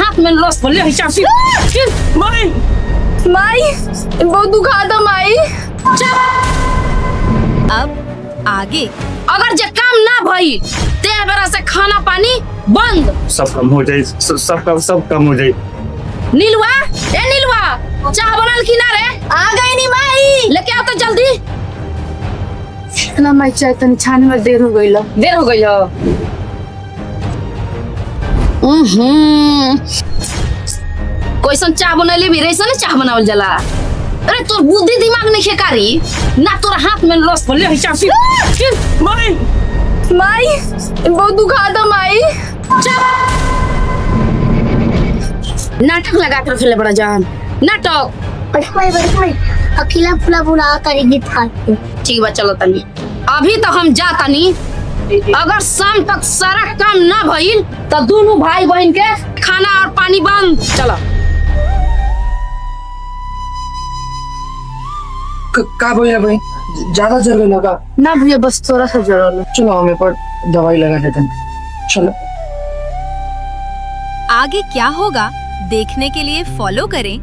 हाथ में लॉस बोले हिसाब से माई माई बहुत दुखाता माई। अब आगे अगर जे काम ना भई ते बेरा से खाना पानी बंद। सब कम हो जाए, सब कम हो जाए। नीलुआ ए नीलुआ चाय बनल की ना रे? आ गई नी माई। लेके आओ तो जल्दी। ना माई चाय तनी छाने में देर हो गई। देर हो गई हो। कोईसन चाय बनले भी रही ने चाय बनावल जला। अरे तोर बुद्धि दिमाग नहीं खेकारी ना तोर हाथ में लॉस बोले हिसाब से माई माई बहुत दुखाता माई। नाटक लगा कर रखे बड़ा जान नाटक। भाई अकेला फुला बुला कर गीत गाते। ठीक बा चलो तनी अभी तो हम जा तनी। अगर शाम तक सारा काम ना भइल तो दोनों भाई बहन के खाना और पानी बंद। चलो का भैया भाई ज्यादा जरूर लगा ना भैया बस थोड़ा सा जरूर है। चलो हमें पर दवाई लगा देते हैं। चलो आगे क्या होगा देखने के लिए फॉलो करें